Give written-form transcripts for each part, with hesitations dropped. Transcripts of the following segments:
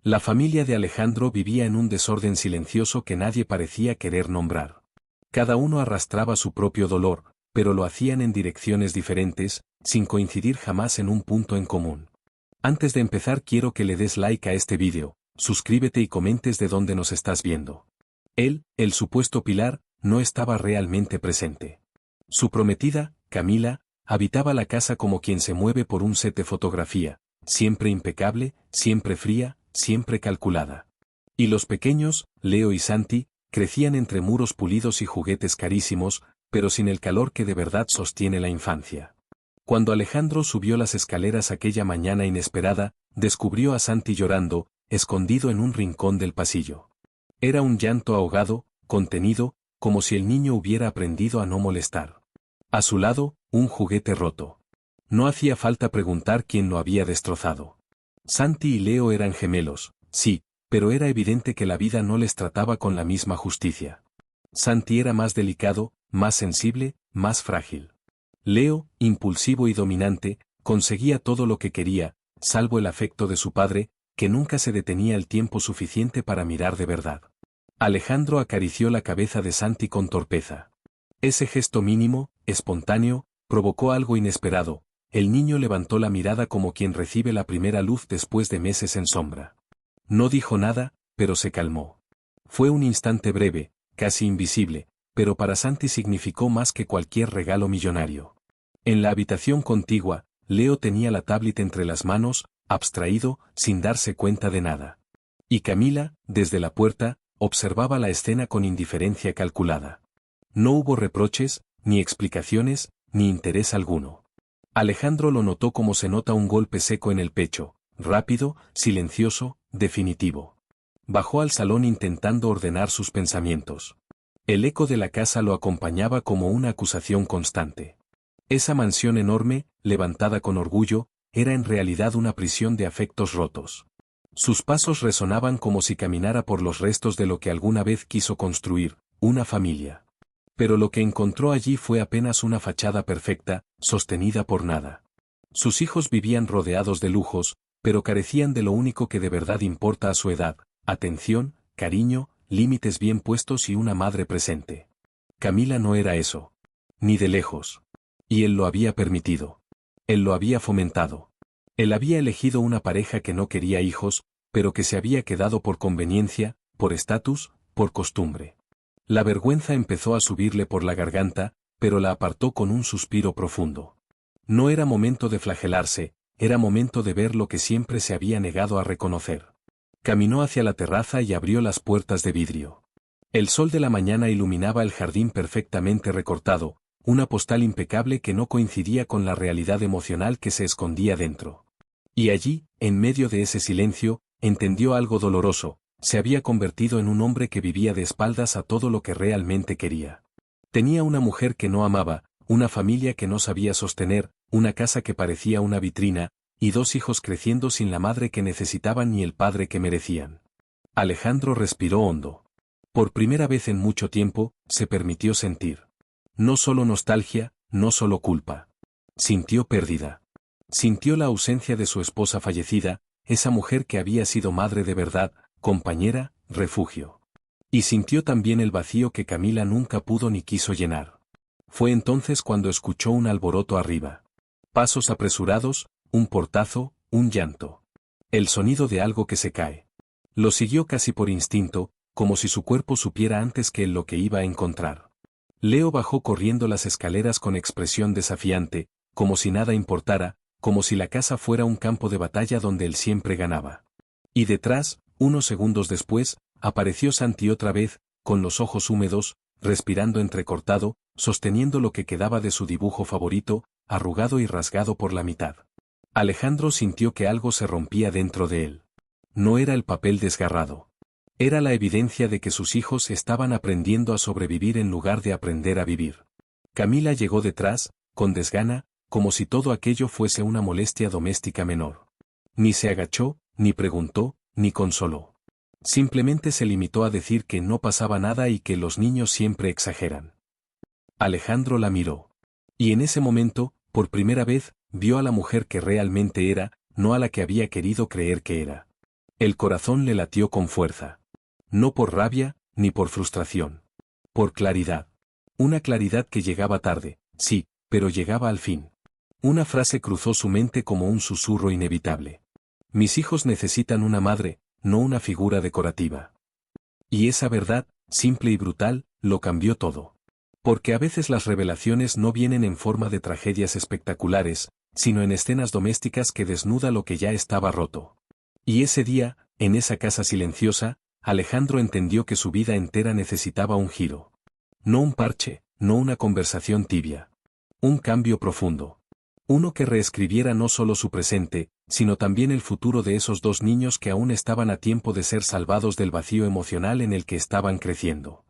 La familia de Alejandro vivía en un desorden silencioso que nadie parecía querer nombrar. Cada uno arrastraba su propio dolor, pero lo hacían en direcciones diferentes, sin coincidir jamás en un punto en común. Antes de empezar quiero que le des like a este vídeo, suscríbete y comentes de dónde nos estás viendo. Él, el supuesto pilar, no estaba realmente presente. Su prometida, Camila, habitaba la casa como quien se mueve por un set de fotografía, siempre impecable, siempre fría, siempre calculada. Y los pequeños, Leo y Santi, crecían entre muros pulidos y juguetes carísimos, pero sin el calor que de verdad sostiene la infancia. Cuando Alejandro subió las escaleras aquella mañana inesperada, descubrió a Santi llorando, escondido en un rincón del pasillo. Era un llanto ahogado, contenido, como si el niño hubiera aprendido a no molestar. A su lado, un juguete roto. No hacía falta preguntar quién lo había destrozado. Santi y Leo eran gemelos, sí, pero era evidente que la vida no les trataba con la misma justicia. Santi era más delicado, más sensible, más frágil. Leo, impulsivo y dominante, conseguía todo lo que quería, salvo el afecto de su padre, que nunca se detenía el tiempo suficiente para mirar de verdad. Alejandro acarició la cabeza de Santi con torpeza. Ese gesto mínimo, espontáneo, provocó algo inesperado. El niño levantó la mirada como quien recibe la primera luz después de meses en sombra. No dijo nada, pero se calmó. Fue un instante breve, casi invisible, pero para Santi significó más que cualquier regalo millonario. En la habitación contigua, Leo tenía la tablet entre las manos, abstraído, sin darse cuenta de nada. Y Camila, desde la puerta, observaba la escena con indiferencia calculada. No hubo reproches, ni explicaciones, ni interés alguno. Alejandro lo notó como se nota un golpe seco en el pecho, rápido, silencioso, definitivo. Bajó al salón intentando ordenar sus pensamientos. El eco de la casa lo acompañaba como una acusación constante. Esa mansión enorme, levantada con orgullo, era en realidad una prisión de afectos rotos. Sus pasos resonaban como si caminara por los restos de lo que alguna vez quiso construir, una familia. Pero lo que encontró allí fue apenas una fachada perfecta, sostenida por nada. Sus hijos vivían rodeados de lujos, pero carecían de lo único que de verdad importa a su edad: atención, cariño, límites bien puestos y una madre presente. Camila no era eso. Ni de lejos. Y él lo había permitido. Él lo había fomentado. Él había elegido una pareja que no quería hijos, pero que se había quedado por conveniencia, por estatus, por costumbre. La vergüenza empezó a subirle por la garganta, pero la apartó con un suspiro profundo. No era momento de flagelarse, era momento de ver lo que siempre se había negado a reconocer. Caminó hacia la terraza y abrió las puertas de vidrio. El sol de la mañana iluminaba el jardín perfectamente recortado, una postal impecable que no coincidía con la realidad emocional que se escondía dentro. Y allí, en medio de ese silencio, entendió algo doloroso: se había convertido en un hombre que vivía de espaldas a todo lo que realmente quería. Tenía una mujer que no amaba, una familia que no sabía sostener, una casa que parecía una vitrina, y dos hijos creciendo sin la madre que necesitaban ni el padre que merecían. Alejandro respiró hondo. Por primera vez en mucho tiempo, se permitió sentir. No solo nostalgia, no solo culpa. Sintió pérdida. Sintió la ausencia de su esposa fallecida, esa mujer que había sido madre de verdad, compañera, refugio. Y sintió también el vacío que Camila nunca pudo ni quiso llenar. Fue entonces cuando escuchó un alboroto arriba. Pasos apresurados, un portazo, un llanto. El sonido de algo que se cae. Lo siguió casi por instinto, como si su cuerpo supiera antes que él lo que iba a encontrar. Leo bajó corriendo las escaleras con expresión desafiante, como si nada importara, como si la casa fuera un campo de batalla donde él siempre ganaba. Y detrás, unos segundos después, apareció Santi otra vez, con los ojos húmedos, respirando entrecortado, sosteniendo lo que quedaba de su dibujo favorito, arrugado y rasgado por la mitad. Alejandro sintió que algo se rompía dentro de él. No era el papel desgarrado. Era la evidencia de que sus hijos estaban aprendiendo a sobrevivir en lugar de aprender a vivir. Camila llegó detrás, con desgana, como si todo aquello fuese una molestia doméstica menor. Ni se agachó, ni preguntó, ni consoló. Simplemente se limitó a decir que no pasaba nada y que los niños siempre exageran. Alejandro la miró. Y en ese momento, por primera vez, vio a la mujer que realmente era, no a la que había querido creer que era. El corazón le latió con fuerza. No por rabia, ni por frustración. Por claridad. Una claridad que llegaba tarde, sí, pero llegaba al fin. Una frase cruzó su mente como un susurro inevitable. Mis hijos necesitan una madre, no una figura decorativa. Y esa verdad, simple y brutal, lo cambió todo. Porque a veces las revelaciones no vienen en forma de tragedias espectaculares, sino en escenas domésticas que desnuda lo que ya estaba roto. Y ese día, en esa casa silenciosa, Alejandro entendió que su vida entera necesitaba un giro. No un parche, no una conversación tibia. Un cambio profundo. Uno que reescribiera no solo su presente, sino también el futuro de esos dos niños que aún estaban a tiempo de ser salvados del vacío emocional en el que estaban creciendo.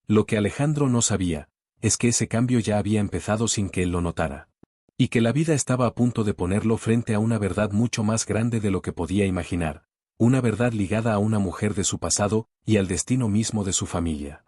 Lo que Alejandro no sabía, es que ese cambio ya había empezado sin que él lo notara. Y que la vida estaba a punto de ponerlo frente a una verdad mucho más grande de lo que podía imaginar, una verdad ligada a una mujer de su pasado y al destino mismo de su familia.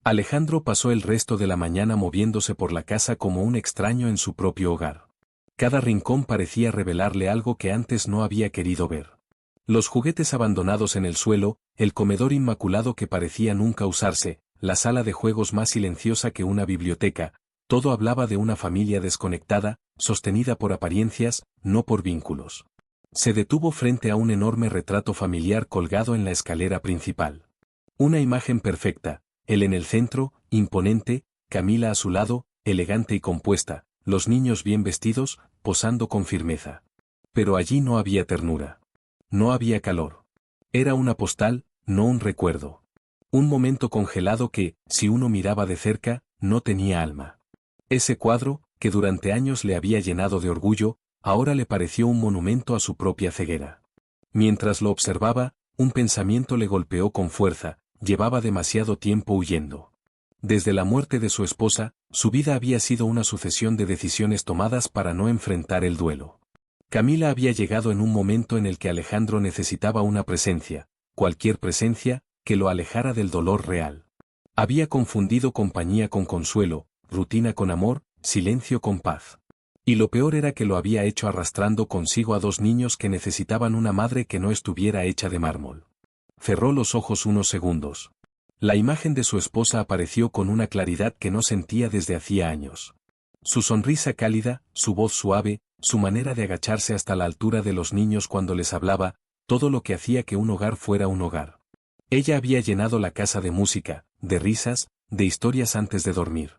Alejandro pasó el resto de la mañana moviéndose por la casa como un extraño en su propio hogar. Cada rincón parecía revelarle algo que antes no había querido ver. Los juguetes abandonados en el suelo, el comedor inmaculado que parecía nunca usarse, la sala de juegos más silenciosa que una biblioteca, todo hablaba de una familia desconectada, sostenida por apariencias, no por vínculos. Se detuvo frente a un enorme retrato familiar colgado en la escalera principal. Una imagen perfecta, él en el centro, imponente, Camila a su lado, elegante y compuesta, los niños bien vestidos, posando con firmeza. Pero allí no había ternura. No había calor. Era una postal, no un recuerdo. Un momento congelado que, si uno miraba de cerca, no tenía alma. Ese cuadro, que durante años le había llenado de orgullo, ahora le pareció un monumento a su propia ceguera. Mientras lo observaba, un pensamiento le golpeó con fuerza, llevaba demasiado tiempo huyendo. Desde la muerte de su esposa, su vida había sido una sucesión de decisiones tomadas para no enfrentar el duelo. Camila había llegado en un momento en el que Alejandro necesitaba una presencia, cualquier presencia, que lo alejara del dolor real. Había confundido compañía con consuelo, rutina con amor, silencio con paz. Y lo peor era que lo había hecho arrastrando consigo a dos niños que necesitaban una madre que no estuviera hecha de mármol. Cerró los ojos unos segundos. La imagen de su esposa apareció con una claridad que no sentía desde hacía años. Su sonrisa cálida, su voz suave, su manera de agacharse hasta la altura de los niños cuando les hablaba, todo lo que hacía que un hogar fuera un hogar. Ella había llenado la casa de música, de risas, de historias antes de dormir.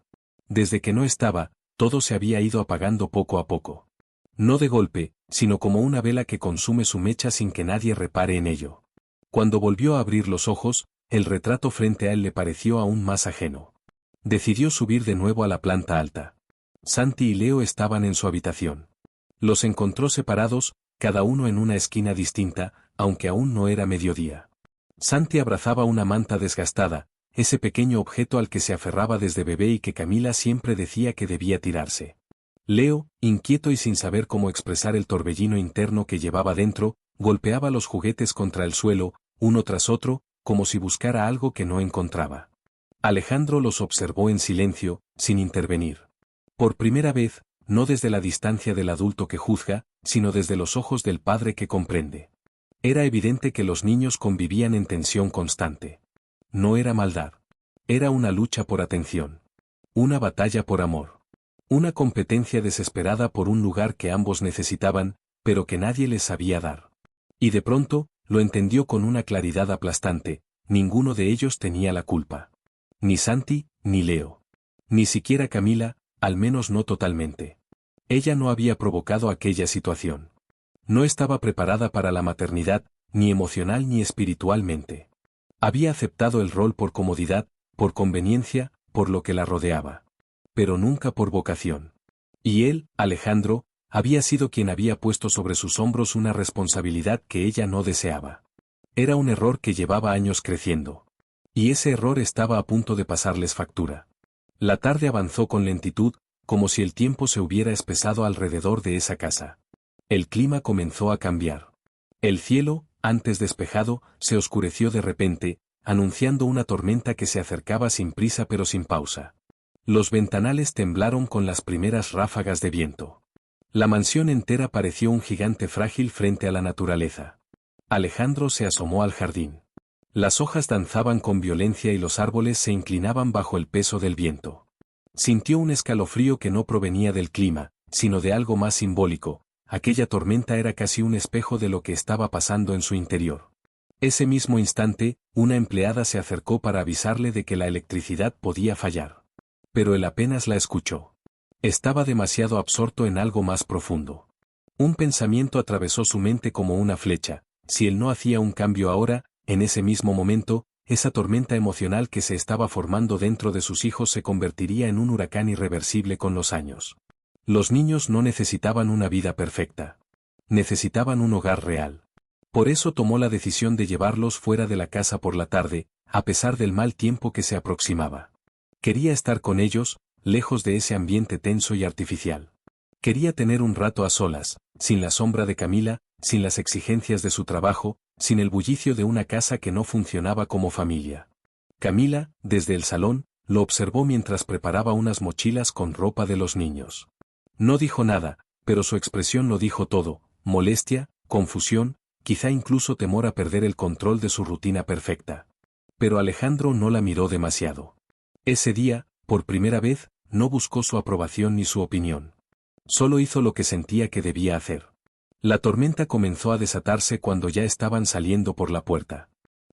Desde que no estaba, todo se había ido apagando poco a poco. No de golpe, sino como una vela que consume su mecha sin que nadie repare en ello. Cuando volvió a abrir los ojos, el retrato frente a él le pareció aún más ajeno. Decidió subir de nuevo a la planta alta. Santi y Leo estaban en su habitación. Los encontró separados, cada uno en una esquina distinta, aunque aún no era mediodía. Santi abrazaba una manta desgastada, ese pequeño objeto al que se aferraba desde bebé y que Camila siempre decía que debía tirarse. Leo, inquieto y sin saber cómo expresar el torbellino interno que llevaba dentro, golpeaba los juguetes contra el suelo, uno tras otro, como si buscara algo que no encontraba. Alejandro los observó en silencio, sin intervenir. Por primera vez, no desde la distancia del adulto que juzga, sino desde los ojos del padre que comprende. Era evidente que los niños convivían en tensión constante. No era maldad. Era una lucha por atención. Una batalla por amor. Una competencia desesperada por un lugar que ambos necesitaban, pero que nadie les sabía dar. Y de pronto, lo entendió con una claridad aplastante, ninguno de ellos tenía la culpa. Ni Santi, ni Leo. Ni siquiera Camila, al menos no totalmente. Ella no había provocado aquella situación. No estaba preparada para la maternidad, ni emocional ni espiritualmente. Había aceptado el rol por comodidad, por conveniencia, por lo que la rodeaba. Pero nunca por vocación. Y él, Alejandro, había sido quien había puesto sobre sus hombros una responsabilidad que ella no deseaba. Era un error que llevaba años creciendo. Y ese error estaba a punto de pasarles factura. La tarde avanzó con lentitud, como si el tiempo se hubiera espesado alrededor de esa casa. El clima comenzó a cambiar. El cielo, antes despejado, se oscureció de repente, anunciando una tormenta que se acercaba sin prisa pero sin pausa. Los ventanales temblaron con las primeras ráfagas de viento. La mansión entera pareció un gigante frágil frente a la naturaleza. Alejandro se asomó al jardín. Las hojas danzaban con violencia y los árboles se inclinaban bajo el peso del viento. Sintió un escalofrío que no provenía del clima, sino de algo más simbólico. Aquella tormenta era casi un espejo de lo que estaba pasando en su interior. Ese mismo instante, una empleada se acercó para avisarle de que la electricidad podía fallar. Pero él apenas la escuchó. Estaba demasiado absorto en algo más profundo. Un pensamiento atravesó su mente como una flecha. Si él no hacía un cambio ahora, en ese mismo momento, esa tormenta emocional que se estaba formando dentro de sus hijos se convertiría en un huracán irreversible con los años. Los niños no necesitaban una vida perfecta. Necesitaban un hogar real. Por eso tomó la decisión de llevarlos fuera de la casa por la tarde, a pesar del mal tiempo que se aproximaba. Quería estar con ellos, lejos de ese ambiente tenso y artificial. Quería tener un rato a solas, sin la sombra de Camila, sin las exigencias de su trabajo, sin el bullicio de una casa que no funcionaba como familia. Camila, desde el salón, lo observó mientras preparaba unas mochilas con ropa de los niños. No dijo nada, pero su expresión lo dijo todo: molestia, confusión, quizá incluso temor a perder el control de su rutina perfecta. Pero Alejandro no la miró demasiado. Ese día, por primera vez, no buscó su aprobación ni su opinión. Solo hizo lo que sentía que debía hacer. La tormenta comenzó a desatarse cuando ya estaban saliendo por la puerta.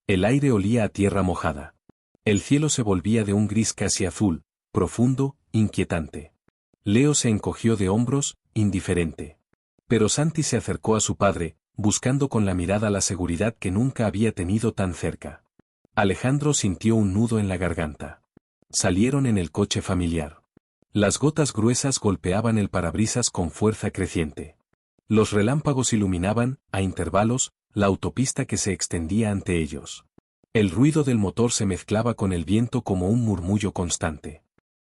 El aire olía a tierra mojada. El cielo se volvía de un gris casi azul, profundo, inquietante. Leo se encogió de hombros, indiferente. Pero Santi se acercó a su padre, buscando con la mirada la seguridad que nunca había tenido tan cerca. Alejandro sintió un nudo en la garganta. Salieron en el coche familiar. Las gotas gruesas golpeaban el parabrisas con fuerza creciente. Los relámpagos iluminaban, a intervalos, la autopista que se extendía ante ellos. El ruido del motor se mezclaba con el viento como un murmullo constante.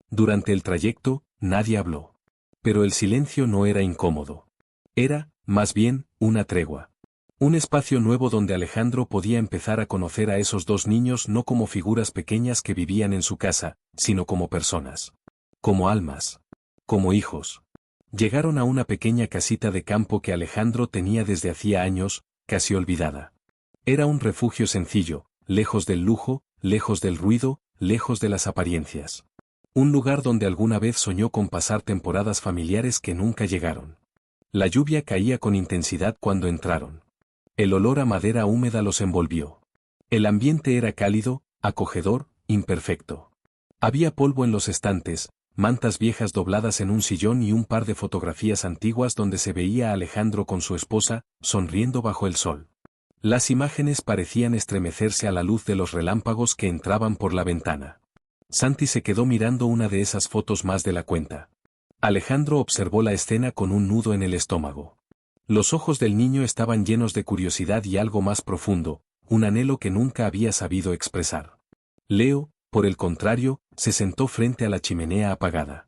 Durante el trayecto, nadie habló. Pero el silencio no era incómodo. Era, más bien, una tregua. Un espacio nuevo donde Alejandro podía empezar a conocer a esos dos niños no como figuras pequeñas que vivían en su casa, sino como personas. Como almas. Como hijos. Llegaron a una pequeña casita de campo que Alejandro tenía desde hacía años, casi olvidada. Era un refugio sencillo, lejos del lujo, lejos del ruido, lejos de las apariencias. Un lugar donde alguna vez soñó con pasar temporadas familiares que nunca llegaron. La lluvia caía con intensidad cuando entraron. El olor a madera húmeda los envolvió. El ambiente era cálido, acogedor, imperfecto. Había polvo en los estantes, mantas viejas dobladas en un sillón y un par de fotografías antiguas donde se veía a Alejandro con su esposa, sonriendo bajo el sol. Las imágenes parecían estremecerse a la luz de los relámpagos que entraban por la ventana. Santi se quedó mirando una de esas fotos más de la cuenta. Alejandro observó la escena con un nudo en el estómago. Los ojos del niño estaban llenos de curiosidad y algo más profundo, un anhelo que nunca había sabido expresar. Leo, por el contrario, se sentó frente a la chimenea apagada.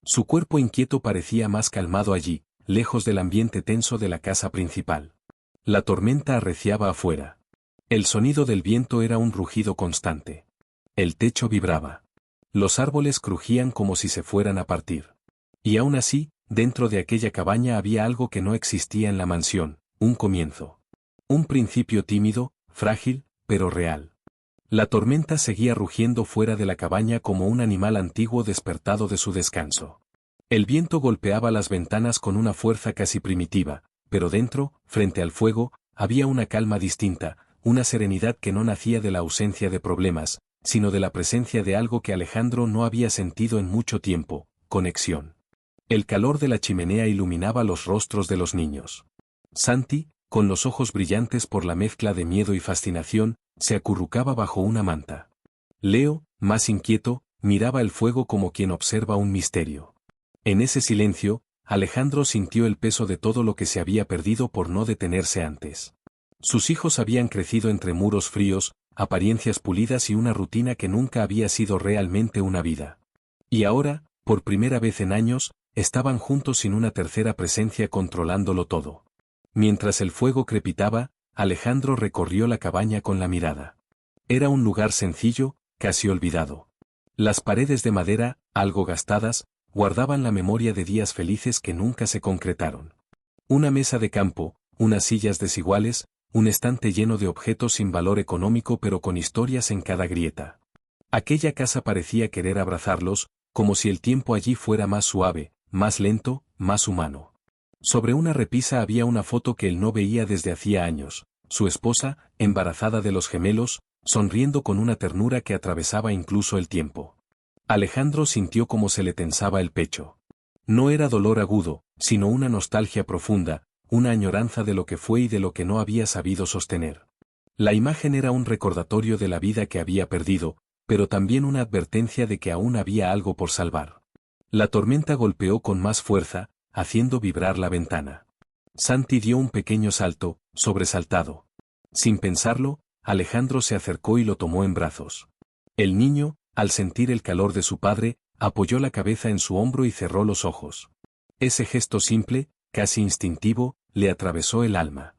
Su cuerpo inquieto parecía más calmado allí, lejos del ambiente tenso de la casa principal. La tormenta arreciaba afuera. El sonido del viento era un rugido constante. El techo vibraba. Los árboles crujían como si se fueran a partir. Y aún así, dentro de aquella cabaña había algo que no existía en la mansión, un comienzo. Un principio tímido, frágil, pero real. La tormenta seguía rugiendo fuera de la cabaña como un animal antiguo despertado de su descanso. El viento golpeaba las ventanas con una fuerza casi primitiva, pero dentro, frente al fuego, había una calma distinta, una serenidad que no nacía de la ausencia de problemas, sino de la presencia de algo que Alejandro no había sentido en mucho tiempo: conexión. El calor de la chimenea iluminaba los rostros de los niños. Santi, con los ojos brillantes por la mezcla de miedo y fascinación, se acurrucaba bajo una manta. Leo, más inquieto, miraba el fuego como quien observa un misterio. En ese silencio, Alejandro sintió el peso de todo lo que se había perdido por no detenerse antes. Sus hijos habían crecido entre muros fríos, apariencias pulidas y una rutina que nunca había sido realmente una vida. Y ahora, por primera vez en años, estaban juntos sin una tercera presencia controlándolo todo. Mientras el fuego crepitaba, Alejandro recorrió la cabaña con la mirada. Era un lugar sencillo, casi olvidado. Las paredes de madera, algo gastadas, guardaban la memoria de días felices que nunca se concretaron. Una mesa de campo, unas sillas desiguales, un estante lleno de objetos sin valor económico pero con historias en cada grieta. Aquella casa parecía querer abrazarlos, como si el tiempo allí fuera más suave, más lento, más humano. Sobre una repisa había una foto que él no veía desde hacía años, su esposa, embarazada de los gemelos, sonriendo con una ternura que atravesaba incluso el tiempo. Alejandro sintió como se le tensaba el pecho. No era dolor agudo, sino una nostalgia profunda, una añoranza de lo que fue y de lo que no había sabido sostener. La imagen era un recordatorio de la vida que había perdido, pero también una advertencia de que aún había algo por salvar. La tormenta golpeó con más fuerza, haciendo vibrar la ventana. Santi dio un pequeño salto, sobresaltado. Sin pensarlo, Alejandro se acercó y lo tomó en brazos. El niño, al sentir el calor de su padre, apoyó la cabeza en su hombro y cerró los ojos. Ese gesto simple, casi instintivo, le atravesó el alma.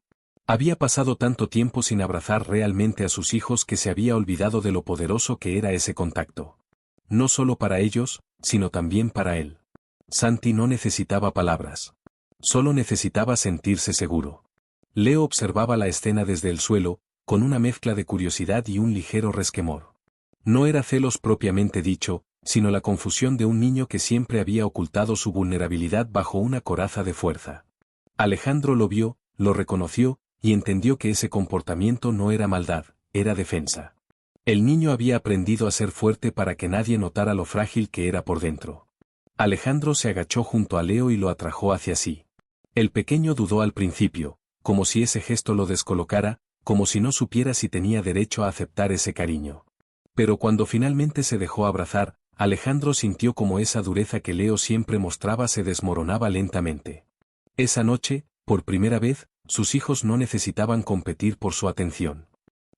Había pasado tanto tiempo sin abrazar realmente a sus hijos que se había olvidado de lo poderoso que era ese contacto. No solo para ellos, sino también para él. Santi no necesitaba palabras. Solo necesitaba sentirse seguro. Leo observaba la escena desde el suelo, con una mezcla de curiosidad y un ligero resquemor. No era celos propiamente dicho, sino la confusión de un niño que siempre había ocultado su vulnerabilidad bajo una coraza de fuerza. Alejandro lo vio, lo reconoció, y entendió que ese comportamiento no era maldad, era defensa. El niño había aprendido a ser fuerte para que nadie notara lo frágil que era por dentro. Alejandro se agachó junto a Leo y lo atrajo hacia sí. El pequeño dudó al principio, como si ese gesto lo descolocara, como si no supiera si tenía derecho a aceptar ese cariño. Pero cuando finalmente se dejó abrazar, Alejandro sintió como esa dureza que Leo siempre mostraba se desmoronaba lentamente. Esa noche, por primera vez, sus hijos no necesitaban competir por su atención.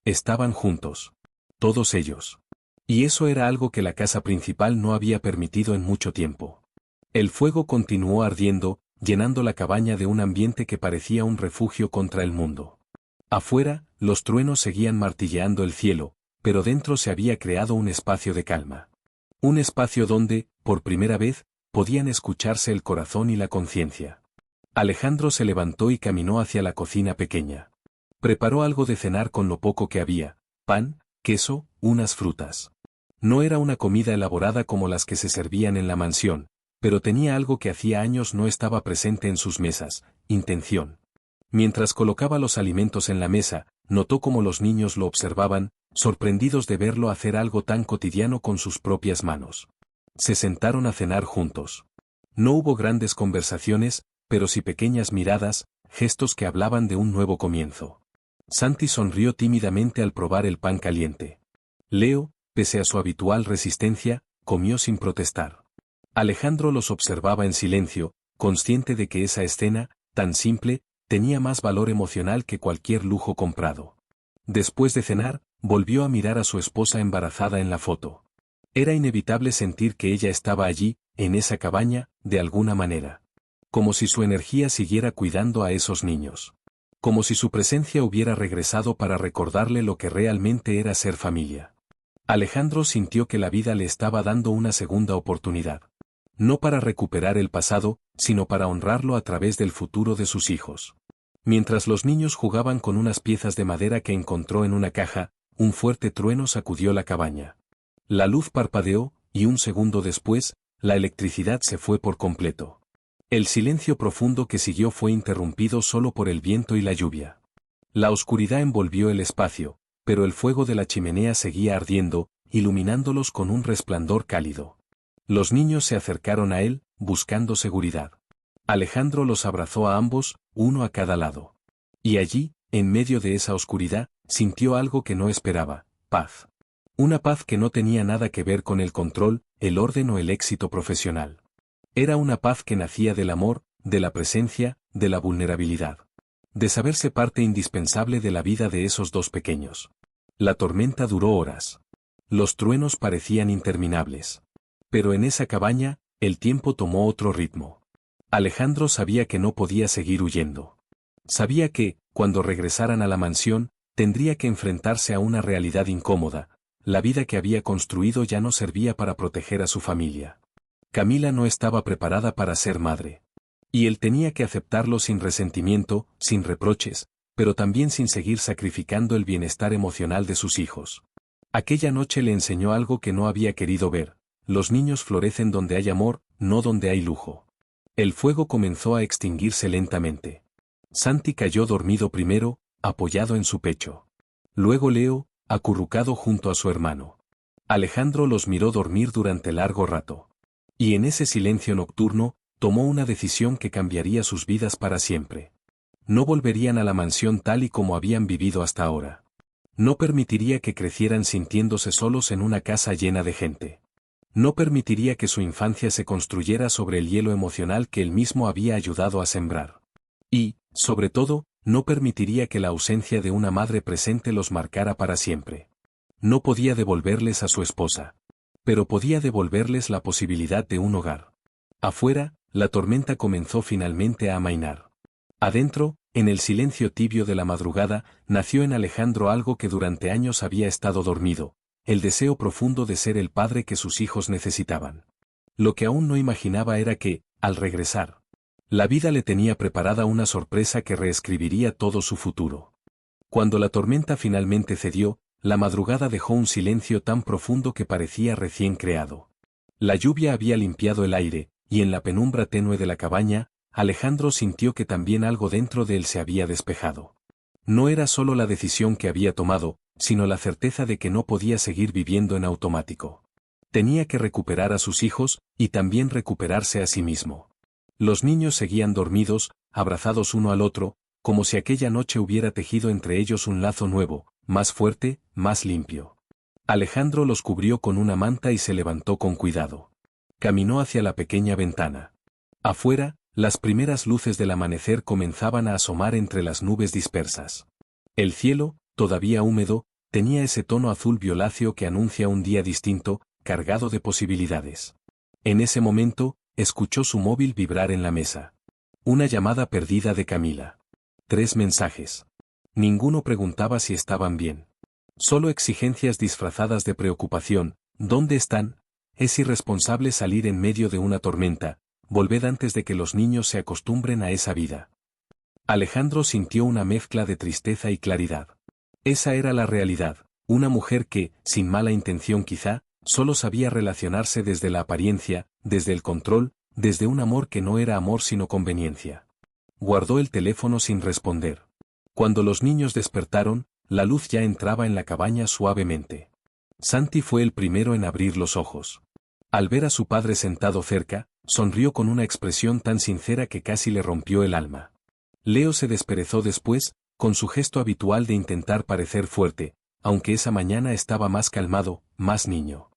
Estaban juntos. Todos ellos. Y eso era algo que la casa principal no había permitido en mucho tiempo. El fuego continuó ardiendo, llenando la cabaña de un ambiente que parecía un refugio contra el mundo. Afuera, los truenos seguían martilleando el cielo, pero dentro se había creado un espacio de calma. Un espacio donde, por primera vez, podían escucharse el corazón y la conciencia. Alejandro se levantó y caminó hacia la cocina pequeña. Preparó algo de cenar con lo poco que había: pan, queso, unas frutas. No era una comida elaborada como las que se servían en la mansión, pero tenía algo que hacía años no estaba presente en sus mesas: intención. Mientras colocaba los alimentos en la mesa, notó cómo los niños lo observaban, sorprendidos de verlo hacer algo tan cotidiano con sus propias manos. Se sentaron a cenar juntos. No hubo grandes conversaciones, pero sí pequeñas miradas, gestos que hablaban de un nuevo comienzo. Santi sonrió tímidamente al probar el pan caliente. Leo, pese a su habitual resistencia, comió sin protestar. Alejandro los observaba en silencio, consciente de que esa escena, tan simple, tenía más valor emocional que cualquier lujo comprado. Después de cenar, volvió a mirar a su esposa embarazada en la foto. Era inevitable sentir que ella estaba allí, en esa cabaña, de alguna manera. Como si su energía siguiera cuidando a esos niños. Como si su presencia hubiera regresado para recordarle lo que realmente era ser familia. Alejandro sintió que la vida le estaba dando una segunda oportunidad. No para recuperar el pasado, sino para honrarlo a través del futuro de sus hijos. Mientras los niños jugaban con unas piezas de madera que encontró en una caja, un fuerte trueno sacudió la cabaña. La luz parpadeó, y un segundo después, la electricidad se fue por completo. El silencio profundo que siguió fue interrumpido solo por el viento y la lluvia. La oscuridad envolvió el espacio, pero el fuego de la chimenea seguía ardiendo, iluminándolos con un resplandor cálido. Los niños se acercaron a él, buscando seguridad. Alejandro los abrazó a ambos, uno a cada lado. Y allí, en medio de esa oscuridad, sintió algo que no esperaba: paz. Una paz que no tenía nada que ver con el control, el orden o el éxito profesional. Era una paz que nacía del amor, de la presencia, de la vulnerabilidad. De saberse parte indispensable de la vida de esos dos pequeños. La tormenta duró horas. Los truenos parecían interminables. Pero en esa cabaña, el tiempo tomó otro ritmo. Alejandro sabía que no podía seguir huyendo. Sabía que, cuando regresaran a la mansión, tendría que enfrentarse a una realidad incómoda: la vida que había construido ya no servía para proteger a su familia. Camila no estaba preparada para ser madre. Y él tenía que aceptarlo sin resentimiento, sin reproches, pero también sin seguir sacrificando el bienestar emocional de sus hijos. Aquella noche le enseñó algo que no había querido ver: los niños florecen donde hay amor, no donde hay lujo. El fuego comenzó a extinguirse lentamente. Santi cayó dormido primero, apoyado en su pecho. Luego Leo, acurrucado junto a su hermano. Alejandro los miró dormir durante largo rato. Y en ese silencio nocturno, tomó una decisión que cambiaría sus vidas para siempre. No volverían a la mansión tal y como habían vivido hasta ahora. No permitiría que crecieran sintiéndose solos en una casa llena de gente. No permitiría que su infancia se construyera sobre el hielo emocional que él mismo había ayudado a sembrar. Y, sobre todo, no permitiría que la ausencia de una madre presente los marcara para siempre. No podía devolverles a su esposa. Pero podía devolverles la posibilidad de un hogar. Afuera, la tormenta comenzó finalmente a amainar. Adentro, en el silencio tibio de la madrugada, nació en Alejandro algo que durante años había estado dormido: el deseo profundo de ser el padre que sus hijos necesitaban. Lo que aún no imaginaba era que, al regresar, la vida le tenía preparada una sorpresa que reescribiría todo su futuro. Cuando la tormenta finalmente cedió, la madrugada dejó un silencio tan profundo que parecía recién creado. La lluvia había limpiado el aire, y en la penumbra tenue de la cabaña, Alejandro sintió que también algo dentro de él se había despejado. No era solo la decisión que había tomado, sino la certeza de que no podía seguir viviendo en automático. Tenía que recuperar a sus hijos, y también recuperarse a sí mismo. Los niños seguían dormidos, abrazados uno al otro, como si aquella noche hubiera tejido entre ellos un lazo nuevo, más fuerte, más limpio. Alejandro los cubrió con una manta y se levantó con cuidado. Caminó hacia la pequeña ventana. Afuera, las primeras luces del amanecer comenzaban a asomar entre las nubes dispersas. El cielo, todavía húmedo, tenía ese tono azul violáceo que anuncia un día distinto, cargado de posibilidades. En ese momento, escuchó su móvil vibrar en la mesa. Una llamada perdida de Camila. 3 mensajes. Ninguno preguntaba si estaban bien. Solo exigencias disfrazadas de preocupación: ¿dónde están? Es irresponsable salir en medio de una tormenta. Volved antes de que los niños se acostumbren a esa vida. Alejandro sintió una mezcla de tristeza y claridad. Esa era la realidad: una mujer que, sin mala intención quizá, solo sabía relacionarse desde la apariencia, desde el control, desde un amor que no era amor sino conveniencia. Guardó el teléfono sin responder. Cuando los niños despertaron, la luz ya entraba en la cabaña suavemente. Santi fue el primero en abrir los ojos. Al ver a su padre sentado cerca, sonrió con una expresión tan sincera que casi le rompió el alma. Leo se desperezó después, con su gesto habitual de intentar parecer fuerte, aunque esa mañana estaba más calmado, más niño.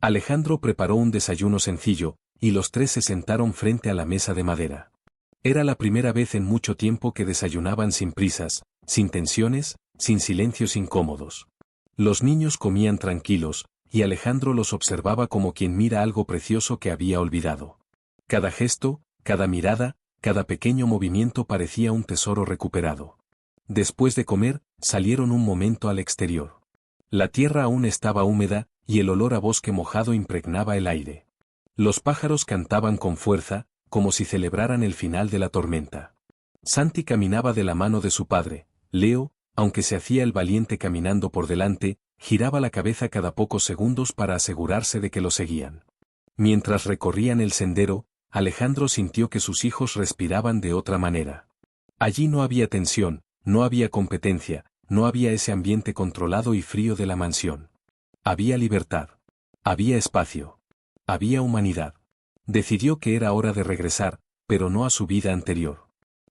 Alejandro preparó un desayuno sencillo, y los 3 se sentaron frente a la mesa de madera. Era la primera vez en mucho tiempo que desayunaban sin prisas, sin tensiones, sin silencios incómodos. Los niños comían tranquilos, y Alejandro los observaba como quien mira algo precioso que había olvidado. Cada gesto, cada mirada, cada pequeño movimiento parecía un tesoro recuperado. Después de comer, salieron un momento al exterior. La tierra aún estaba húmeda, y el olor a bosque mojado impregnaba el aire. Los pájaros cantaban con fuerza, como si celebraran el final de la tormenta. Santi caminaba de la mano de su padre. Leo, aunque se hacía el valiente caminando por delante, giraba la cabeza cada pocos segundos para asegurarse de que lo seguían. Mientras recorrían el sendero, Alejandro sintió que sus hijos respiraban de otra manera. Allí no había tensión, no había competencia, no había ese ambiente controlado y frío de la mansión. Había libertad. Había espacio. Había humanidad. Decidió que era hora de regresar, pero no a su vida anterior.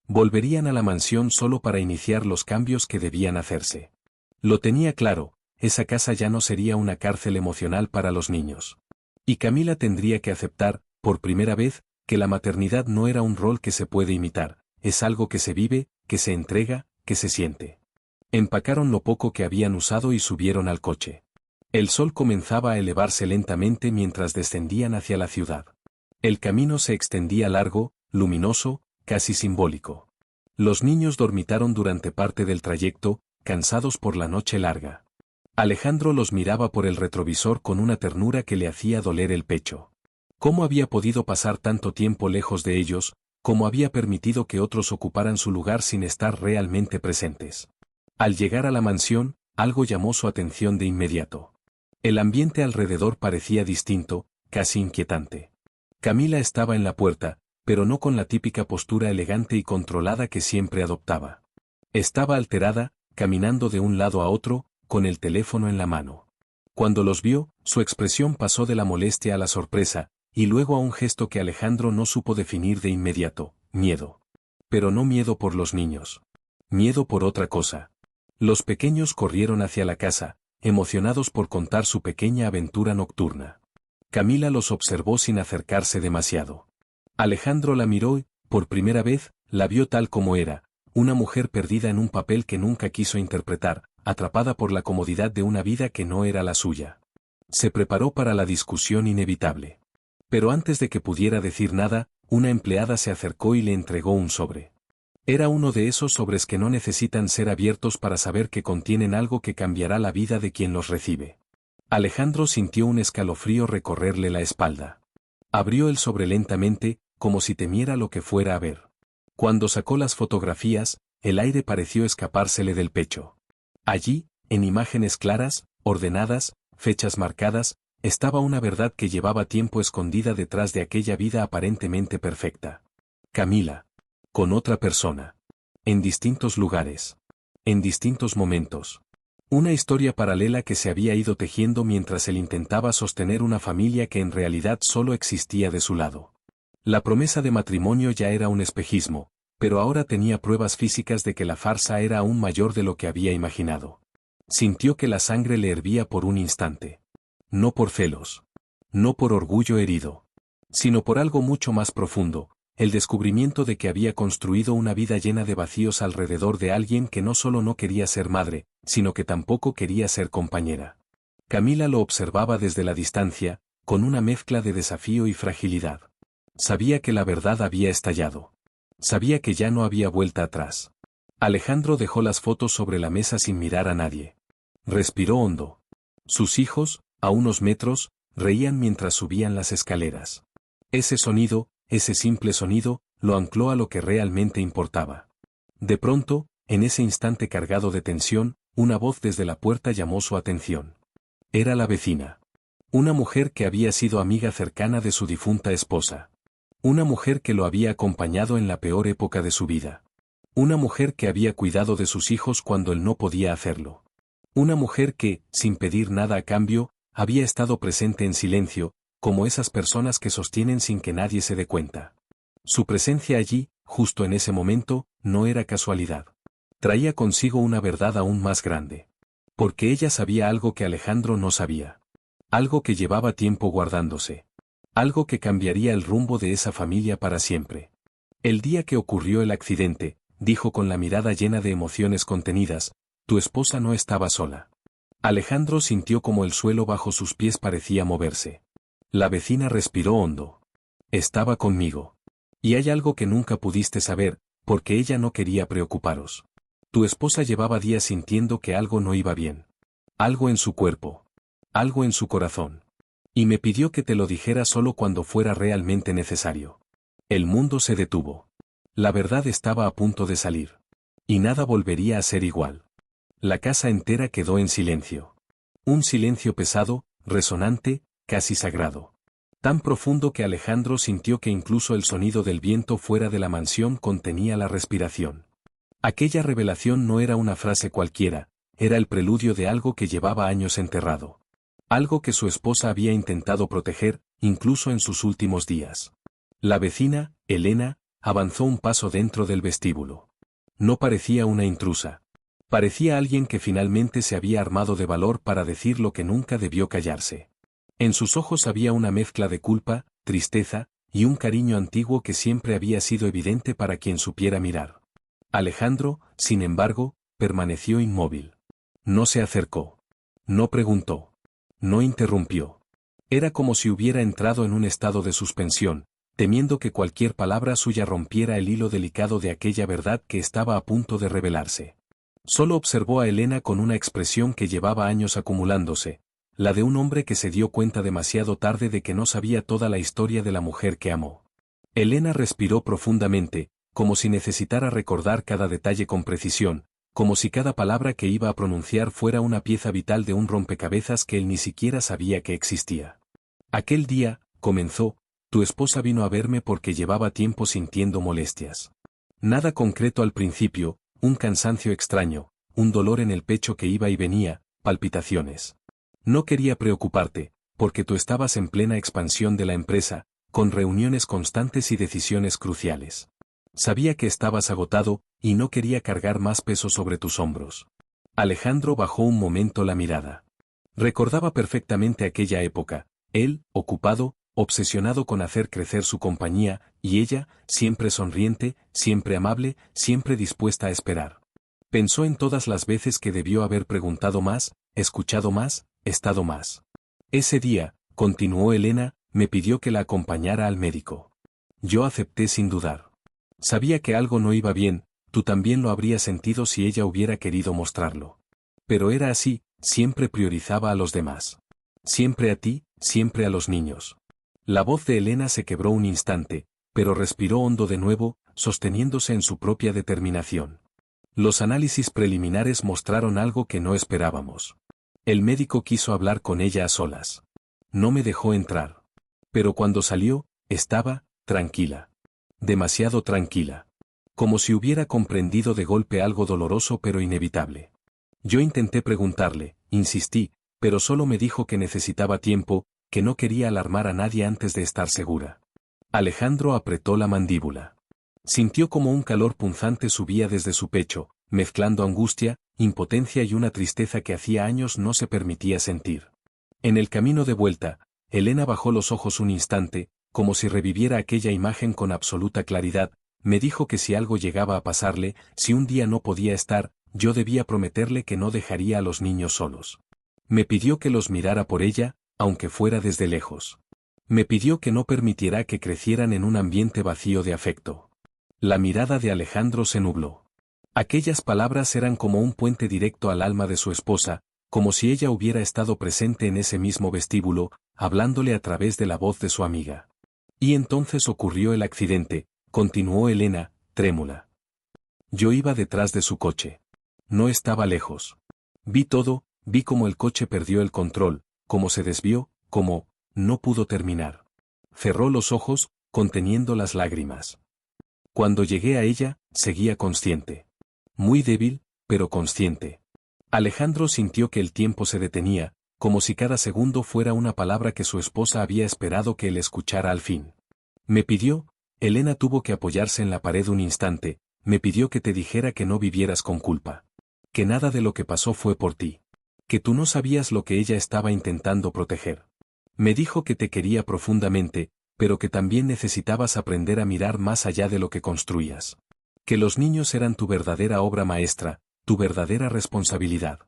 Volverían a la mansión solo para iniciar los cambios que debían hacerse. Lo tenía claro: esa casa ya no sería una cárcel emocional para los niños. Y Camila tendría que aceptar, por primera vez, que la maternidad no era un rol que se puede imitar, es algo que se vive, que se entrega, que se siente. Empacaron lo poco que habían usado y subieron al coche. El sol comenzaba a elevarse lentamente mientras descendían hacia la ciudad. El camino se extendía largo, luminoso, casi simbólico. Los niños dormitaron durante parte del trayecto, cansados por la noche larga. Alejandro los miraba por el retrovisor con una ternura que le hacía doler el pecho. ¿Cómo había podido pasar tanto tiempo lejos de ellos, ¿Cómo había permitido que otros ocuparan su lugar sin estar realmente presentes? Al llegar a la mansión, algo llamó su atención de inmediato. El ambiente alrededor parecía distinto, casi inquietante. Camila estaba en la puerta, pero no con la típica postura elegante y controlada que siempre adoptaba. Estaba alterada, caminando de un lado a otro, con el teléfono en la mano. Cuando los vio, su expresión pasó de la molestia a la sorpresa, y luego a un gesto que Alejandro no supo definir de inmediato: miedo. Pero no miedo por los niños. Miedo por otra cosa. Los pequeños corrieron hacia la casa, emocionados por contar su pequeña aventura nocturna. Camila los observó sin acercarse demasiado. Alejandro la miró y, por primera vez, la vio tal como era, una mujer perdida en un papel que nunca quiso interpretar, atrapada por la comodidad de una vida que no era la suya. Se preparó para la discusión inevitable. Pero antes de que pudiera decir nada, una empleada se acercó y le entregó un sobre. Era uno de esos sobres que no necesitan ser abiertos para saber que contienen algo que cambiará la vida de quien los recibe. Alejandro sintió un escalofrío recorrerle la espalda. Abrió el sobre lentamente, como si temiera lo que fuera a ver. Cuando sacó las fotografías, el aire pareció escapársele del pecho. Allí, en imágenes claras, ordenadas, fechas marcadas, estaba una verdad que llevaba tiempo escondida detrás de aquella vida aparentemente perfecta. Camila. Con otra persona. En distintos lugares. En distintos momentos. Una historia paralela que se había ido tejiendo mientras él intentaba sostener una familia que en realidad solo existía de su lado. La promesa de matrimonio ya era un espejismo, pero ahora tenía pruebas físicas de que la farsa era aún mayor de lo que había imaginado. Sintió que la sangre le hervía por un instante. No por celos. No por orgullo herido. Sino por algo mucho más profundo, el descubrimiento de que había construido una vida llena de vacíos alrededor de alguien que no solo no quería ser madre, sino que tampoco quería ser compañera. Camila lo observaba desde la distancia, con una mezcla de desafío y fragilidad. Sabía que la verdad había estallado. Sabía que ya no había vuelta atrás. Alejandro dejó las fotos sobre la mesa sin mirar a nadie. Respiró hondo. Sus hijos, a unos metros, reían mientras subían las escaleras. Ese sonido, ese simple sonido, lo ancló a lo que realmente importaba. De pronto, en ese instante cargado de tensión, una voz desde la puerta llamó su atención. Era la vecina. Una mujer que había sido amiga cercana de su difunta esposa. Una mujer que lo había acompañado en la peor época de su vida. Una mujer que había cuidado de sus hijos cuando él no podía hacerlo. Una mujer que, sin pedir nada a cambio, había estado presente en silencio, como esas personas que sostienen sin que nadie se dé cuenta. Su presencia allí, justo en ese momento, no era casualidad. Traía consigo una verdad aún más grande. Porque ella sabía algo que Alejandro no sabía. Algo que llevaba tiempo guardándose. Algo que cambiaría el rumbo de esa familia para siempre. El día que ocurrió el accidente, dijo con la mirada llena de emociones contenidas, tu esposa no estaba sola. Alejandro sintió como el suelo bajo sus pies parecía moverse. La vecina respiró hondo. Estaba conmigo. Y hay algo que nunca pudiste saber, porque ella no quería preocuparos. Tu esposa llevaba días sintiendo que algo no iba bien. Algo en su cuerpo. Algo en su corazón. Y me pidió que te lo dijera solo cuando fuera realmente necesario. El mundo se detuvo. La verdad estaba a punto de salir. Y nada volvería a ser igual. La casa entera quedó en silencio. Un silencio pesado, resonante, casi sagrado. Tan profundo que Alejandro sintió que incluso el sonido del viento fuera de la mansión contenía la respiración. Aquella revelación no era una frase cualquiera, era el preludio de algo que llevaba años enterrado. Algo que su esposa había intentado proteger, incluso en sus últimos días. La vecina, Elena, avanzó un paso dentro del vestíbulo. No parecía una intrusa. Parecía alguien que finalmente se había armado de valor para decir lo que nunca debió callarse. En sus ojos había una mezcla de culpa, tristeza, y un cariño antiguo que siempre había sido evidente para quien supiera mirar. Alejandro, sin embargo, permaneció inmóvil. No se acercó. No preguntó. No interrumpió. Era como si hubiera entrado en un estado de suspensión, temiendo que cualquier palabra suya rompiera el hilo delicado de aquella verdad que estaba a punto de revelarse. Solo observó a Elena con una expresión que llevaba años acumulándose, la de un hombre que se dio cuenta demasiado tarde de que no sabía toda la historia de la mujer que amó. Elena respiró profundamente, como si necesitara recordar cada detalle con precisión, como si cada palabra que iba a pronunciar fuera una pieza vital de un rompecabezas que él ni siquiera sabía que existía. Aquel día, comenzó, tu esposa vino a verme porque llevaba tiempo sintiendo molestias. Nada concreto al principio, un cansancio extraño, un dolor en el pecho que iba y venía, palpitaciones. No quería preocuparte, porque tú estabas en plena expansión de la empresa, con reuniones constantes y decisiones cruciales. Sabía que estabas agotado, y no quería cargar más peso sobre tus hombros. Alejandro bajó un momento la mirada. Recordaba perfectamente aquella época, él, ocupado, obsesionado con hacer crecer su compañía, y ella, siempre sonriente, siempre amable, siempre dispuesta a esperar. Pensó en todas las veces que debió haber preguntado más, escuchado más, estado más. Ese día, continuó Elena, me pidió que la acompañara al médico. Yo acepté sin dudar. Sabía que algo no iba bien, tú también lo habrías sentido si ella hubiera querido mostrarlo. Pero era así, siempre priorizaba a los demás. Siempre a ti, siempre a los niños. La voz de Elena se quebró un instante, pero respiró hondo de nuevo, sosteniéndose en su propia determinación. Los análisis preliminares mostraron algo que no esperábamos. El médico quiso hablar con ella a solas. No me dejó entrar. Pero cuando salió, estaba, tranquila. Demasiado tranquila. Como si hubiera comprendido de golpe algo doloroso pero inevitable. Yo intenté preguntarle, insistí, pero solo me dijo que necesitaba tiempo, que no quería alarmar a nadie antes de estar segura. Alejandro apretó la mandíbula. Sintió como un calor punzante subía desde su pecho, mezclando angustia, impotencia y una tristeza que hacía años no se permitía sentir. En el camino de vuelta, Elena bajó los ojos un instante, como si reviviera aquella imagen con absoluta claridad, me dijo que si algo llegaba a pasarle, si un día no podía estar, yo debía prometerle que no dejaría a los niños solos. Me pidió que los mirara por ella, aunque fuera desde lejos. Me pidió que no permitiera que crecieran en un ambiente vacío de afecto. La mirada de Alejandro se nubló. Aquellas palabras eran como un puente directo al alma de su esposa, como si ella hubiera estado presente en ese mismo vestíbulo, hablándole a través de la voz de su amiga. Y entonces ocurrió el accidente, continuó Elena, trémula. Yo iba detrás de su coche. No estaba lejos. Vi todo, vi cómo el coche perdió el control, cómo se desvió, cómo no pudo terminar. Cerró los ojos, conteniendo las lágrimas. Cuando llegué a ella, seguía consciente. Muy débil, pero consciente. Alejandro sintió que el tiempo se detenía, como si cada segundo fuera una palabra que su esposa había esperado que él escuchara al fin. Me pidió, Elena tuvo que apoyarse en la pared un instante, me pidió que te dijera que no vivieras con culpa. Que nada de lo que pasó fue por ti. Que tú no sabías lo que ella estaba intentando proteger. Me dijo que te quería profundamente, pero que también necesitabas aprender a mirar más allá de lo que construías. Que los niños eran tu verdadera obra maestra, tu verdadera responsabilidad.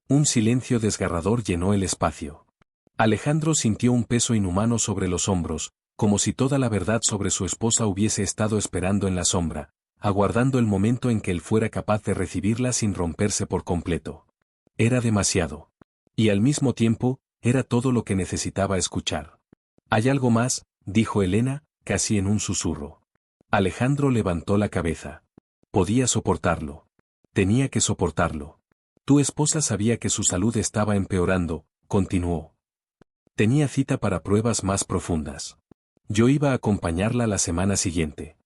Un silencio desgarrador llenó el espacio. Alejandro sintió un peso inhumano sobre los hombros, como si toda la verdad sobre su esposa hubiese estado esperando en la sombra, aguardando el momento en que él fuera capaz de recibirla sin romperse por completo. Era demasiado. Y al mismo tiempo, era todo lo que necesitaba escuchar. Hay algo más, dijo Elena, casi en un susurro. Alejandro levantó la cabeza. Podía soportarlo. Tenía que soportarlo. Tu esposa sabía que su salud estaba empeorando, continuó. Tenía cita para pruebas más profundas. Yo iba a acompañarla la semana siguiente.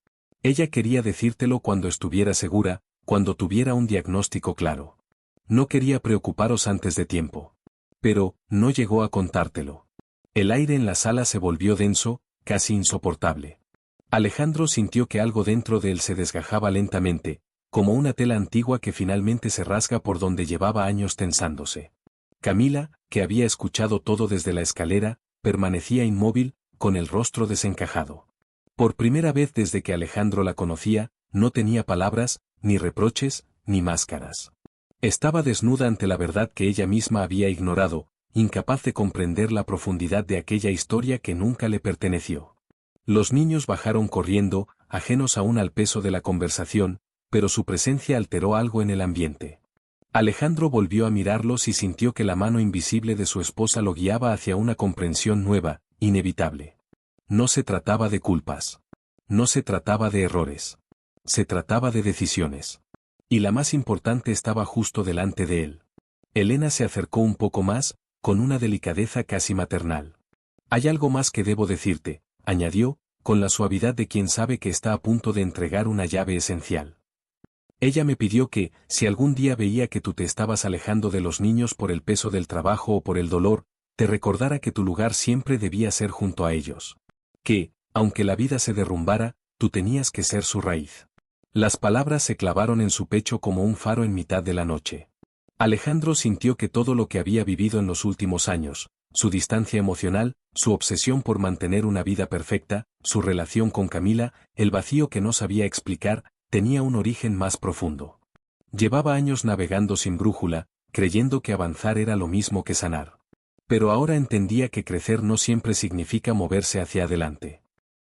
Ella quería decírtelo cuando estuviera segura, cuando tuviera un diagnóstico claro. No quería preocuparos antes de tiempo. Pero, no llegó a contártelo. El aire en la sala se volvió denso, casi insoportable. Alejandro sintió que algo dentro de él se desgajaba lentamente, como una tela antigua que finalmente se rasga por donde llevaba años tensándose. Camila, que había escuchado todo desde la escalera, permanecía inmóvil, con el rostro desencajado. Por primera vez desde que Alejandro la conocía, no tenía palabras, ni reproches, ni máscaras. Estaba desnuda ante la verdad que ella misma había ignorado, incapaz de comprender la profundidad de aquella historia que nunca le perteneció. Los niños bajaron corriendo, ajenos aún al peso de la conversación, pero su presencia alteró algo en el ambiente. Alejandro volvió a mirarlos y sintió que la mano invisible de su esposa lo guiaba hacia una comprensión nueva, inevitable. No se trataba de culpas. No se trataba de errores. Se trataba de decisiones. Y la más importante estaba justo delante de él. Elena se acercó un poco más, con una delicadeza casi maternal. Hay algo más que debo decirte, añadió, con la suavidad de quien sabe que está a punto de entregar una llave esencial. Ella me pidió que, si algún día veía que tú te estabas alejando de los niños por el peso del trabajo o por el dolor, te recordara que tu lugar siempre debía ser junto a ellos. Que, aunque la vida se derrumbara, tú tenías que ser su raíz. Las palabras se clavaron en su pecho como un faro en mitad de la noche. Alejandro sintió que todo lo que había vivido en los últimos años, su distancia emocional, su obsesión por mantener una vida perfecta, su relación con Camila, el vacío que no sabía explicar, tenía un origen más profundo. Llevaba años navegando sin brújula, creyendo que avanzar era lo mismo que sanar. Pero ahora entendía que crecer no siempre significa moverse hacia adelante.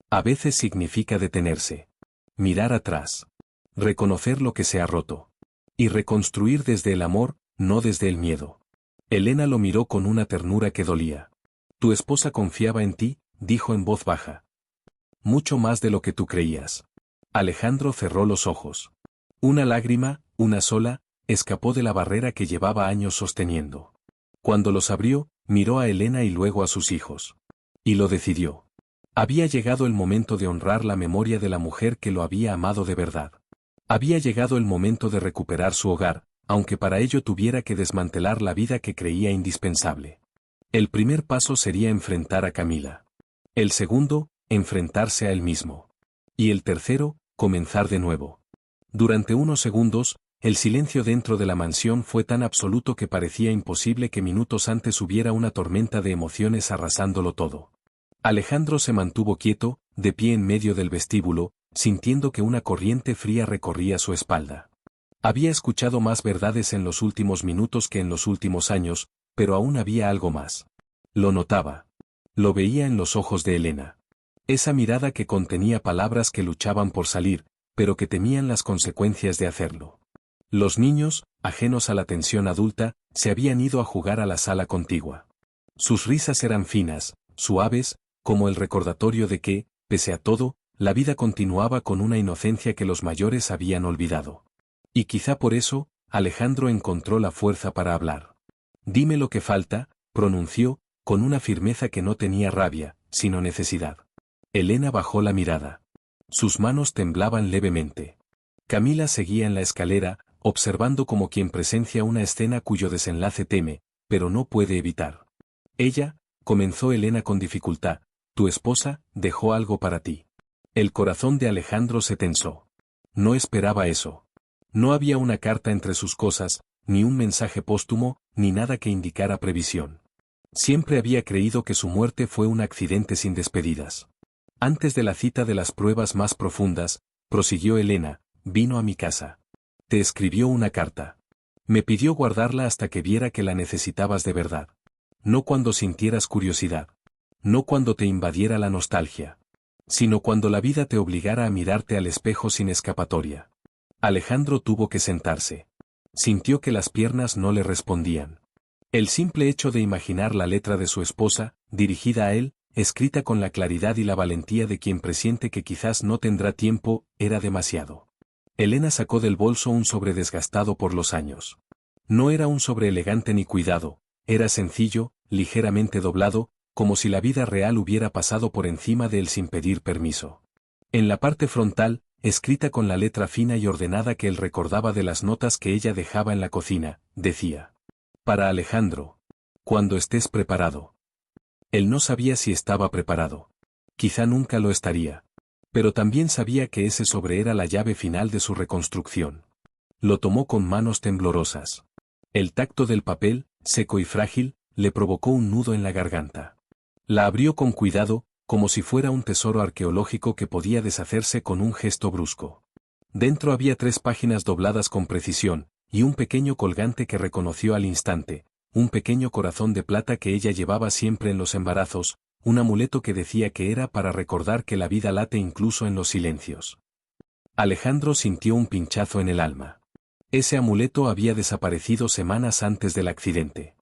A veces significa detenerse. Mirar atrás. Reconocer lo que se ha roto. Y reconstruir desde el amor, no desde el miedo. Elena lo miró con una ternura que dolía. Tu esposa confiaba en ti, dijo en voz baja. Mucho más de lo que tú creías. Alejandro cerró los ojos. Una lágrima, una sola, escapó de la barrera que llevaba años sosteniendo. Cuando los abrió, miró a Elena y luego a sus hijos. Y lo decidió. Había llegado el momento de honrar la memoria de la mujer que lo había amado de verdad. Había llegado el momento de recuperar su hogar, aunque para ello tuviera que desmantelar la vida que creía indispensable. El primer paso sería enfrentar a Camila. El segundo, enfrentarse a él mismo. Y el tercero, comenzar de nuevo. Durante unos segundos, el silencio dentro de la mansión fue tan absoluto que parecía imposible que minutos antes hubiera una tormenta de emociones arrasándolo todo. Alejandro se mantuvo quieto, de pie en medio del vestíbulo, sintiendo que una corriente fría recorría su espalda. Había escuchado más verdades en los últimos minutos que en los últimos años, pero aún había algo más. Lo notaba. Lo veía en los ojos de Elena. Esa mirada que contenía palabras que luchaban por salir, pero que temían las consecuencias de hacerlo. Los niños, ajenos a la tensión adulta, se habían ido a jugar a la sala contigua. Sus risas eran finas, suaves, como el recordatorio de que, pese a todo, la vida continuaba con una inocencia que los mayores habían olvidado. Y quizá por eso, Alejandro encontró la fuerza para hablar. Dime lo que falta, pronunció, con una firmeza que no tenía rabia, sino necesidad. Elena bajó la mirada. Sus manos temblaban levemente. Camila seguía en la escalera, observando como quien presencia una escena cuyo desenlace teme, pero no puede evitar. Ella, comenzó Elena con dificultad, tu esposa, dejó algo para ti. El corazón de Alejandro se tensó. No esperaba eso. No había una carta entre sus cosas, ni un mensaje póstumo, ni nada que indicara previsión. Siempre había creído que su muerte fue un accidente sin despedidas. Antes de la cita de las pruebas más profundas, prosiguió Elena, vino a mi casa. Te escribió una carta. Me pidió guardarla hasta que viera que la necesitabas de verdad. No cuando sintieras curiosidad. No cuando te invadiera la nostalgia. Sino cuando la vida te obligara a mirarte al espejo sin escapatoria. Alejandro tuvo que sentarse. Sintió que las piernas no le respondían. El simple hecho de imaginar la letra de su esposa, dirigida a él, escrita con la claridad y la valentía de quien presiente que quizás no tendrá tiempo, era demasiado. Elena sacó del bolso un sobre desgastado por los años. No era un sobre elegante ni cuidado, era sencillo, ligeramente doblado, como si la vida real hubiera pasado por encima de él sin pedir permiso. En la parte frontal, escrita con la letra fina y ordenada que él recordaba de las notas que ella dejaba en la cocina, decía: para Alejandro. Cuando estés preparado. Él no sabía si estaba preparado. Quizá nunca lo estaría. Pero también sabía que ese sobre era la llave final de su reconstrucción. Lo tomó con manos temblorosas. El tacto del papel, seco y frágil, le provocó un nudo en la garganta. La abrió con cuidado, como si fuera un tesoro arqueológico que podía deshacerse con un gesto brusco. Dentro había 3 páginas dobladas con precisión, y un pequeño colgante que reconoció al instante, un pequeño corazón de plata que ella llevaba siempre en los embarazos, un amuleto que decía que era para recordar que la vida late incluso en los silencios. Alejandro sintió un pinchazo en el alma. Ese amuleto había desaparecido semanas antes del accidente.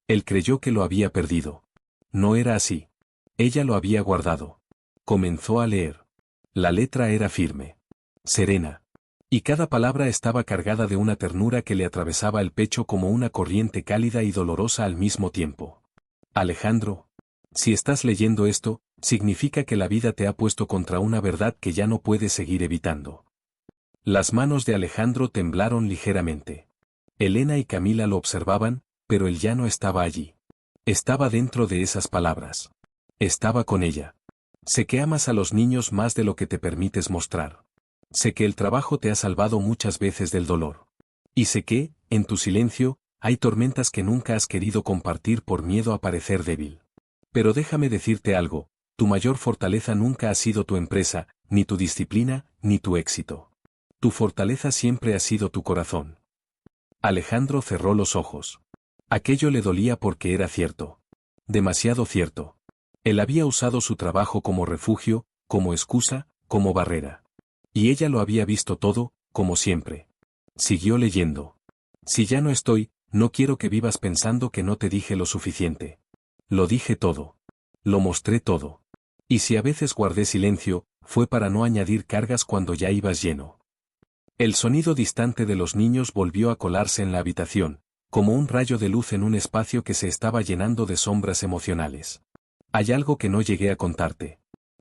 Él creyó que lo había perdido. No era así. Ella lo había guardado. Comenzó a leer. La letra era firme, serena, y cada palabra estaba cargada de una ternura que le atravesaba el pecho como una corriente cálida y dolorosa al mismo tiempo. Alejandro, si estás leyendo esto, significa que la vida te ha puesto contra una verdad que ya no puedes seguir evitando. Las manos de Alejandro temblaron ligeramente. Elena y Camila lo observaban, pero él ya no estaba allí. Estaba dentro de esas palabras. Estaba con ella. Sé que amas a los niños más de lo que te permites mostrar. Sé que el trabajo te ha salvado muchas veces del dolor. Y sé que, en tu silencio, hay tormentas que nunca has querido compartir por miedo a parecer débil. Pero déjame decirte algo, tu mayor fortaleza nunca ha sido tu empresa, ni tu disciplina, ni tu éxito. Tu fortaleza siempre ha sido tu corazón. Alejandro cerró los ojos. Aquello le dolía porque era cierto. Demasiado cierto. Él había usado su trabajo como refugio, como excusa, como barrera. Y ella lo había visto todo, como siempre. Siguió leyendo. Si ya no estoy, no quiero que vivas pensando que no te dije lo suficiente. Lo dije todo. Lo mostré todo. Y si a veces guardé silencio, fue para no añadir cargas cuando ya ibas lleno. El sonido distante de los niños volvió a colarse en la habitación, como un rayo de luz en un espacio que se estaba llenando de sombras emocionales. Hay algo que no llegué a contarte.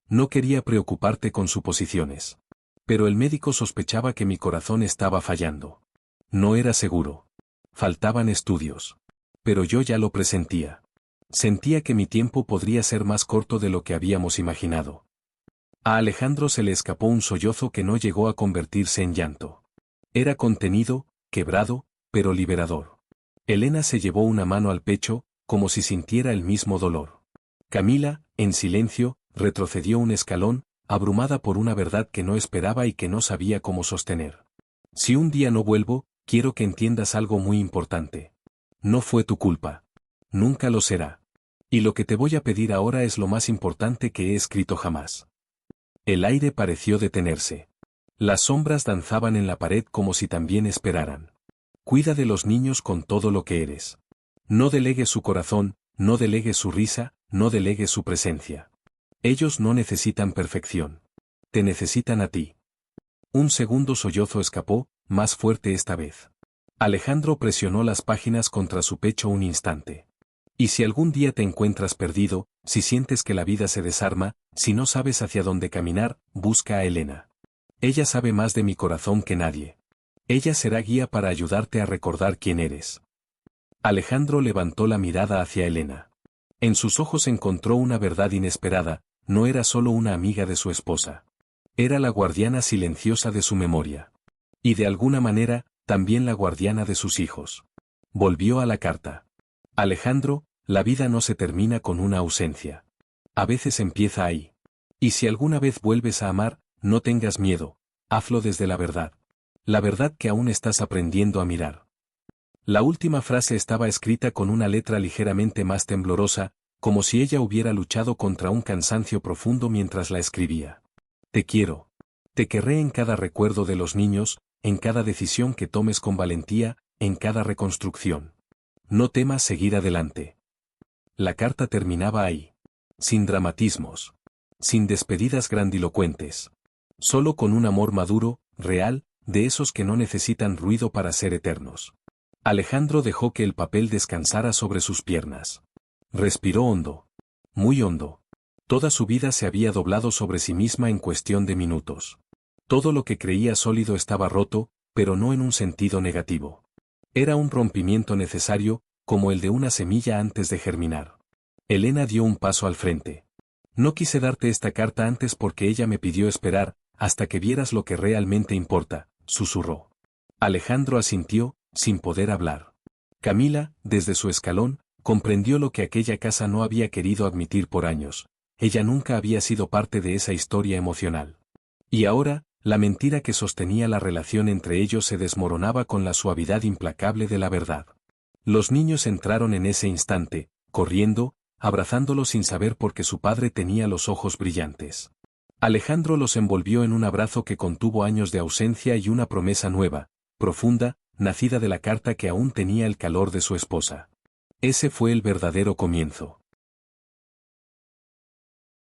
No quería preocuparte con suposiciones. Pero el médico sospechaba que mi corazón estaba fallando. No era seguro. Faltaban estudios. Pero yo ya lo presentía. Sentía que mi tiempo podría ser más corto de lo que habíamos imaginado. A Alejandro se le escapó un sollozo que no llegó a convertirse en llanto. Era contenido, quebrado, pero liberador. Elena se llevó una mano al pecho, como si sintiera el mismo dolor. Camila, en silencio, retrocedió un escalón, abrumada por una verdad que no esperaba y que no sabía cómo sostener. Si un día no vuelvo, quiero que entiendas algo muy importante. No fue tu culpa. Nunca lo será. Y lo que te voy a pedir ahora es lo más importante que he escrito jamás. El aire pareció detenerse. Las sombras danzaban en la pared como si también esperaran. Cuida de los niños con todo lo que eres. No delegues su corazón, no delegues su risa, no delegues su presencia. Ellos no necesitan perfección. Te necesitan a ti. Un segundo sollozo escapó, más fuerte esta vez. Alejandro presionó las páginas contra su pecho un instante. Y si algún día te encuentras perdido, si sientes que la vida se desarma, si no sabes hacia dónde caminar, busca a Elena. Ella sabe más de mi corazón que nadie. Ella será guía para ayudarte a recordar quién eres. Alejandro levantó la mirada hacia Elena. En sus ojos encontró una verdad inesperada, no era solo una amiga de su esposa. Era la guardiana silenciosa de su memoria. Y de alguna manera, también la guardiana de sus hijos. Volvió a la carta. Alejandro, la vida no se termina con una ausencia. A veces empieza ahí. Y si alguna vez vuelves a amar, no tengas miedo, hazlo desde la verdad. La verdad que aún estás aprendiendo a mirar. La última frase estaba escrita con una letra ligeramente más temblorosa, como si ella hubiera luchado contra un cansancio profundo mientras la escribía. Te quiero. Te querré en cada recuerdo de los niños, en cada decisión que tomes con valentía, en cada reconstrucción. No temas seguir adelante. La carta terminaba ahí. Sin dramatismos. Sin despedidas grandilocuentes. Solo con un amor maduro, real, de esos que no necesitan ruido para ser eternos. Alejandro dejó que el papel descansara sobre sus piernas. Respiró hondo. Muy hondo. Toda su vida se había doblado sobre sí misma en cuestión de minutos. Todo lo que creía sólido estaba roto, pero no en un sentido negativo. Era un rompimiento necesario, como el de una semilla antes de germinar. Elena dio un paso al frente. No quise darte esta carta antes porque ella me pidió esperar, hasta que vieras lo que realmente importa, susurró. Alejandro asintió, sin poder hablar. Camila, desde su escalón, comprendió lo que aquella casa no había querido admitir por años. Ella nunca había sido parte de esa historia emocional. Y ahora, la mentira que sostenía la relación entre ellos se desmoronaba con la suavidad implacable de la verdad. Los niños entraron en ese instante, corriendo, abrazándolo sin saber por qué su padre tenía los ojos brillantes. Alejandro los envolvió en un abrazo que contuvo años de ausencia y una promesa nueva, profunda, nacida de la carta que aún tenía el calor de su esposa. Ese fue el verdadero comienzo.